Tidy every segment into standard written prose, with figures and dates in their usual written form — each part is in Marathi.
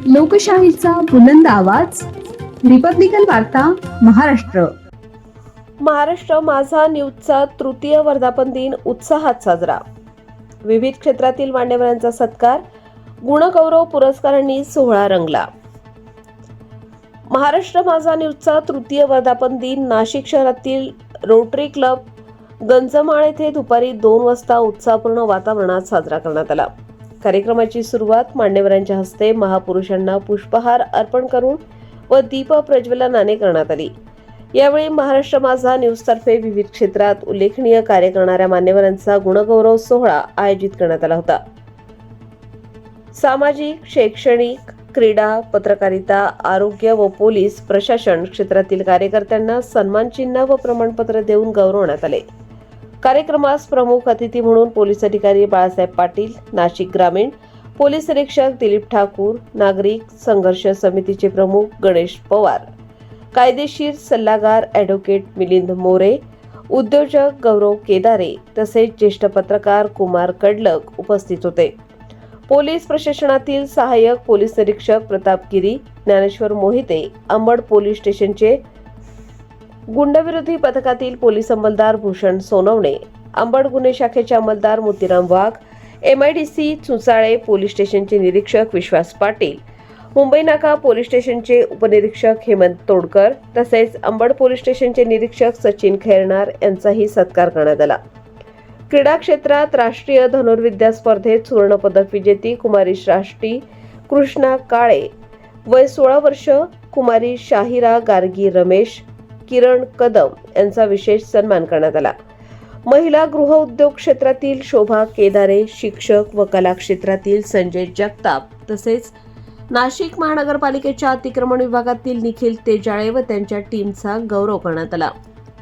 लोकशाहीचा बुलंद आवाज, रिपब्लिकन वार्ता, महाराष्ट्र. महाराष्ट्र माझा न्यूजचा तृतीय वर्धापन दिन उत्साहात साजरा. विविध क्षेत्रातील मान्यवरांचा सत्कार, गुणगौरव पुरस्कारांनी सोहळा रंगला. महाराष्ट्र माझा न्यूजचा तृतीय वर्धापन दिन नाशिक शहरातील रोटरी क्लब गंजमाळ येथे दुपारी 2 वाजता उत्साहपूर्ण वातावरणात साजरा करण्यात आला. कार्यक्रमाची सुरुवात मान्यवरांच्या हस्ते महापुरुषांना पुष्पहार अर्पण करून व दीप प्रज्वलनाने करण्यात आली. यावेळी महाराष्ट्र माझा न्यूजतर्फे विविध क्षेत्रात उल्लेखनीय कार्य करणाऱ्या मान्यवरांचा गुणगौरव सोहळा आयोजित करण्यात आला होता. सामाजिक, शैक्षणिक, क्रीडा, पत्रकारिता, आरोग्य व पोलीस प्रशासन क्षेत्रातील कार्यकर्त्यांना सन्मानचिन्ह व प्रमाणपत्र देऊन गौरवण्यात आले. कार्यक्रमास प्रमुख अतिथी म्हणून पोलीस अधिकारी बाळासाहेब पाटील, नाशिक ग्रामीण पोलीस निरीक्षक दिलीप ठाकूर, नागरिक संघर्ष समितीचे प्रमुख गणेश पवार, कायदेशीर सल्लागार ॲडव्होकेट मिलिंद मोरे, उद्योजक गौरव केदारे तसेच ज्येष्ठ पत्रकार कुमार कडलक उपस्थित होते. पोलीस प्रशासनातील सहाय्यक पोलीस निरीक्षक प्रताप गिरी, ज्ञानेश्वर मोहिते, अंबड पोलीस स्टेशनचे गुंडविरोधी पथकातील पोलीस अंमलदार भूषण सोनवणे, अंबड गुन्हे शाखेचे अंमलदार मोतीराम वाघ, MIDC चुचाळे पोलीस स्टेशनचे निरीक्षक विश्वास पाटील, मुंबई नाका पोलीस स्टेशनचे उपनिरीक्षक हेमंत तोडकर तसेच अंबड पोलीस स्टेशनचे निरीक्षक सचिन खैरनार यांचाही सत्कार करण्यात आला. क्रीडा क्षेत्रात राष्ट्रीय धनुर्विद्या स्पर्धेत सुवर्णपदक विजेती कुमारी श्राष्टी कृष्णा काळे, वय 16 वर्ष, कुमारी शाहिरा गार्गी रमेश, किरण कदम यांचा विशेष सन्मान करण्यात आला. महिला गृह उद्योग क्षेत्रातील शोभा केदारे, शिक्षक व कला क्षेत्रातील संजय जगताप तसेच नाशिक महानगरपालिकेच्या अतिक्रमण विभागातील निखिल तेजाळे व त्यांच्या टीमचा गौरव करण्यात आला.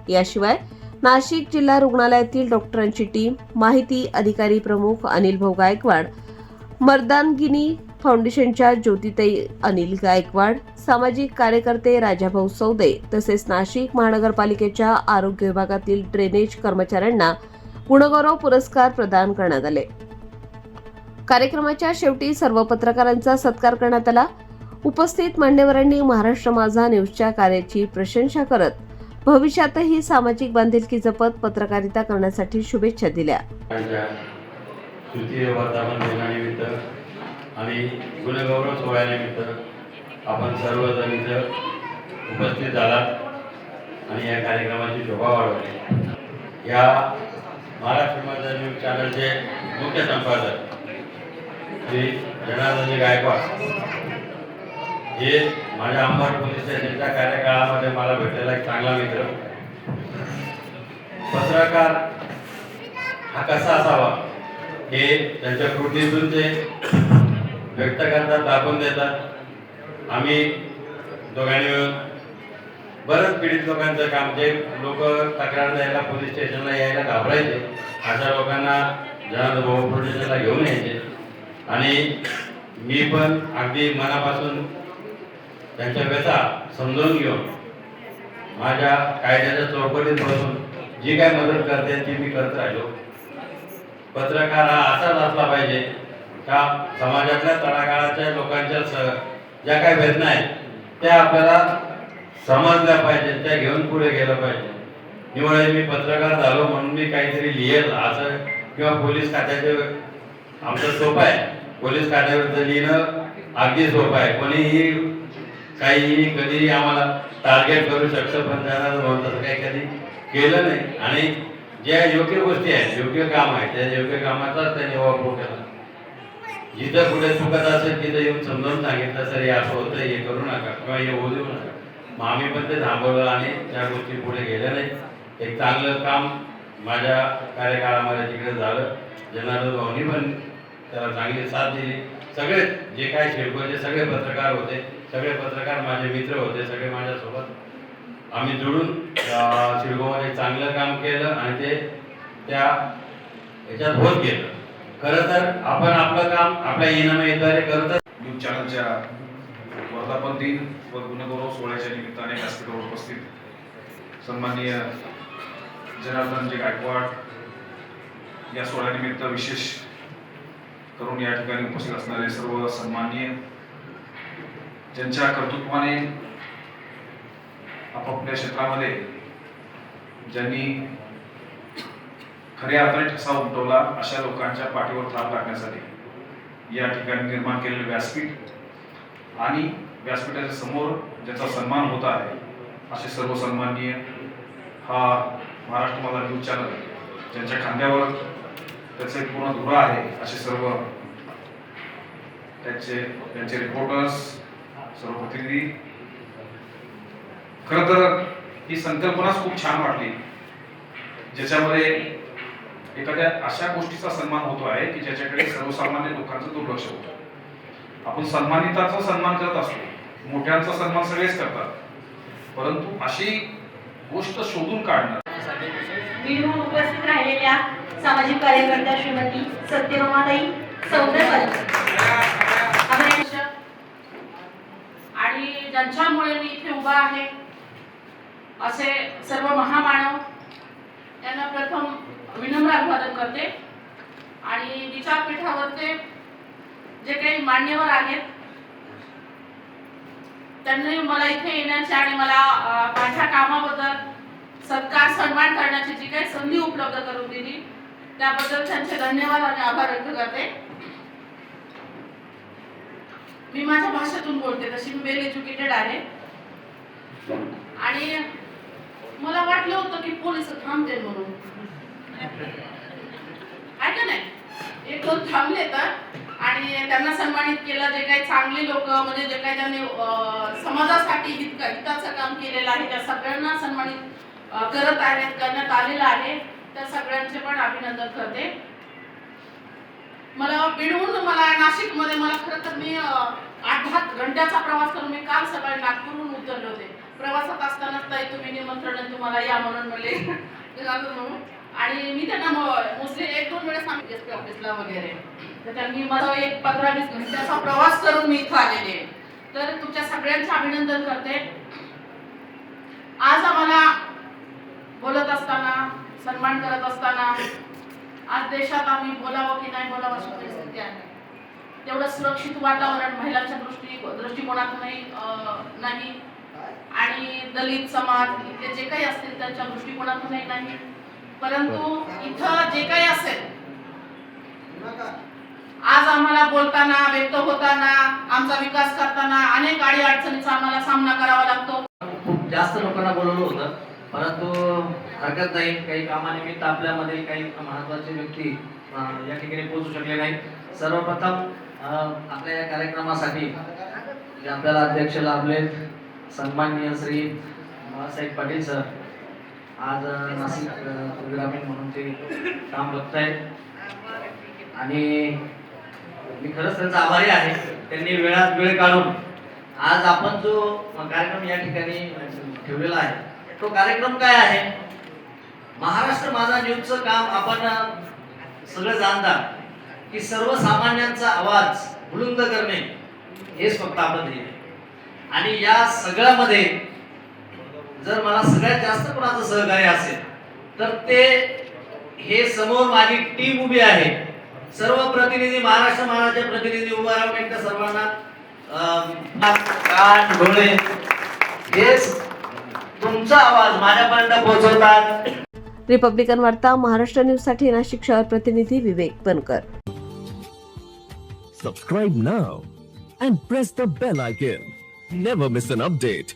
याशिवाय नाशिक जिल्हा रुग्णालयातील डॉक्टरांची टीम, माहिती अधिकारी प्रमुख अनिल भाऊ गायकवाड, मर्दानगिनी फाउंडेशनच्या ज्योतिताई अनिल गायकवाड, सामाजिक कार्यकर्ते राजाभाऊ सौदे तसेच नाशिक महानगरपालिकेच्या आरोग्य विभागातील ड्रेनेज कर्मचाऱ्यांना गुणगौरव पुरस्कार प्रदान करण्यात आले. कार्यक्रमाच्या शेवटी सर्व पत्रकारांचा सत्कार करण्यात आला. उपस्थित मान्यवरांनी महाराष्ट्र माझा न्यूजच्या कार्याची प्रशंसा करत भविष्यातही सामाजिक बांधिलकी जपत पत्रकारिता करण्यासाठी शुभेच्छा दिल्या. तृतीय वर्धापन दिनानिमित्त आणि गुणगौरव सोहळ्यानिमित्त आपण सर्वजण इथं उपस्थित झालात आणि या कार्यक्रमाची शोभा वाढवली. या महाराष्ट्र माझा न्यूज चॅनलचे मुख्य संपादक श्री जनार्दन गायकवाड हे माझ्या अंबड पोलीस स्टेशनच्या कार्यकाळामध्ये मला भेटलेला एक चांगला मित्र. पत्रकार हा कसा असावा हे त्यांच्या कृतीतून ते व्यक्त करतात, दाखवून देतात. आम्ही दोघांनी मिळून बरंच पीडित लोकांचं काम, जे लोक तक्रार द्यायला पोलीस स्टेशनला यायला घाबरायचे, अशा लोकांना जनार्दन भाऊ प्रोटेक्शनला घेऊन यायचे आणि मी पण अगदी मनापासून त्यांच्या व्यथा समजून घेऊन माझ्या कायद्याच्या चौकटीत बसून जी काय मदत करते ती मी करत राहिलो. पत्रकार हा असाच असला पाहिजे का समाजातल्या तळागाळाच्या लोकांच्या ज्या काही वेदना आहेत त्या आपल्याला समजल्या पाहिजे, त्या घेऊन पुढे गेलं पाहिजे. निवळ मी पत्रकार झालो म्हणून मी काहीतरी लिहेल असं किंवा पोलीस खात्याचे आमचं सोपं आहे, पोलीस खात्यावर लिहिणं अगदी सोपं आहे. कोणीही काहीही कधीही आम्हाला टार्गेट करू शकतं, पण त्यांना तसं काही कधी केलं नाही आणि ज्या योग्य गोष्टी आहेत, योग्य काम आहे, त्या योग्य कामाचाच त्यांनी वापर केला. जिथं कुठे चुकत असेल तिथं येऊन समजावून सांगितलं, सर हे असं होतं, हे करू नका किंवा हे होऊ देऊ नका. मग आम्ही पण ते थांबवलं आणि त्या गोष्टी पुढे गेल्या नाही. एक चांगलं काम माझ्या कार्यकाळामध्ये तिकडे झालं. जनार्दन भाऊनी पण त्याला चांगली साथ दिली. सगळे जे काय शिल्पचे सगळे पत्रकार होते, सगळे पत्रकार माझे मित्र होते, सगळे माझ्यासोबत आम्ही जुळून शिल्पमध्ये चांगलं काम केलं आणि ते त्या ह्याच्यात होत गेलं. खरं तर आपण आपलं काम आपल्या इनामाद्वारे करत. न्यूज चॅनलच्या वर्धापन दिन व गुणगौरव सोहळ्याच्या निमित्ताने व्यासपीठावर उपस्थित सन्माननीय जनार्दनजी गायकवाड या सोहळ्यानिमित्त विशेष करून या ठिकाणी उपस्थित असणारे सर्व सन्माननीय ज्यांच्या कर्तृत्वाने आपापल्या क्षेत्रामध्ये ज्यांनी खऱ्या अर्थाने ठसा उमटवला, अशा लोकांच्या पाठीवर थाप लागण्यासाठी या ठिकाणी निर्माण केलेलं व्यासपीठ आणि व्यासपीठाच्या समोर ज्याचा सन्मान होत आहे असे सर्व सन्माननीय हा महाराष्ट्र माझा न्यूज चॅनल, ज्यांच्या खांद्यावर त्याचे पूर्ण धुरा आहे, असे सर्व त्यांचे रिपोर्टर्स, सर्व प्रतिनिधी. खरं तर ही संकल्पनाच खूप छान वाटली, ज्याच्यामध्ये एखाद्या अशा गोष्टीचा सन्मान होतो आहे की ज्याच्याकडे सर्वसामान्य लोकांचं दुर्लक्ष होतं. आपण सन्मानिताचा सन्मान करत असतो, मोठ्यांचा सन्मान सगळेच करतात, परंतु अशी गोष्ट शोधून काढणं. बीडहून उपस्थित राहिलेल्या सामाजिक कार्यकर्त्या श्रीमती सत्यभामाताई सौंदरवाडी आणि ज्यांच्यामुळे मी इथे उभा आहे असे सर्व महामानव यांना प्रथम विनम्र अभिवादन करते. आणि विचारपीठावरचे जे काही मान्यवर आहेत त्यांनी मला इथे येण्याची आणि मला माझ्या कामाबद्दल सत्कार सन्मान करण्याची जी काही संधी उपलब्ध करून दिली त्याबद्दल त्यांचे धन्यवाद आणि आभार व्यक्त करते. मी माझ्या भाषेतून बोलते, तशी मी वेल एज्युकेटेड आहे आणि मला वाटलं होतं की पोलीस थांबते म्हणून, आहे का नाही. एक दोन थांबले तर आणि त्यांना सन्मानित केलं. जे काही चांगले लोक म्हणजे जे काही त्यांनी समाजासाठी हिताचं काम केलेलं आहे त्या सगळ्यांना सन्मानित करण्यात आलेलं आहे. त्या सगळ्यांचे पण अभिनंदन करते. मला बीडहून नाशिकमध्ये मला खरं तर मी 8-10 घंट्याचा प्रवास करून मी काल सकाळी नागपूरहून उतरले होते. प्रवासात असतानाच ताई तुम्ही निमंत्रण तुम्हाला या म्हणून म्हणले आणि मी त्यांना मोस्टली 1-2 वेळेस आम्ही एसपी ऑफिसला वगैरे, तर त्यांनी मला एक 15-20 घंट्याचा प्रवास करून मी इथं आलेले आहे. तर तुमच्या सगळ्यांचे अभिनंदन करते. आज आम्हाला बोलत असताना, सन्मान करत असताना आज देशात आम्ही बोलावं की नाही बोलावं अशी परिस्थिती आहे. तेवढं सुरक्षित वातावरण महिलांच्या दृष्टिकोनातूनही नाही आणि दलित समाज इथे जे काही असतील त्यांच्या दृष्टिकोनातूनही नाही. परंतु इथं जे काही असेल आज आम्हाला बोलताना, व्यक्त होताना, आमचा विकास करताना अनेक अडचणींचा आम्हाला सामना करावा लागतो. खूप जास्त लोकांना बोलवलं होतं, परंतु हरकत नाही, काही कामानिमित्त आपल्यामध्ये काही महत्त्वाचे व्यक्ती या ठिकाणी पोहोचू शकले नाहीत. सर्वप्रथम आपल्या या कार्यक्रमासाठी जे आपल्याला अध्यक्ष लाभलेत सन्माननीय श्री बाळासाहेब पाटील सर, आज नाशिक ग्रामीण म्हणून ते काम बघत आहेत आणि मी खरंच त्यांचा आभारी आहे. त्यांनी वेळात वेळ काढून आज आपण जो कार्यक्रम या ठिकाणी ठेवलेला आहे तो कार्यक्रम काय आहे, महाराष्ट्र माझा न्यूजचं काम आपण सगळं जाणता की सर्वसामान्यांचा आवाज बुलंद करणे हेच फक्त आपण ध्येय आहे. आणि या सगळ्यामध्ये जर मला सगळ्यात जास्त कोणाचं सहकार्य असेल तर ते हे समोर माझी टीम उभी आहे. सर्व प्रतिनिधी, महाराष्ट्र महाराष्ट्र प्रतिनिधी उभा राहून एकदा सर्वांना कान डोळे हेच तुमचा आवाज माझ्यापर्यंत पोहोचवतात. रिपब्लिकन वार्ता महाराष्ट्र न्यूज साठी नाशिक शहर प्रतिनिधी विवेक बनकर. Subscribe now and press the bell icon. Never miss an update.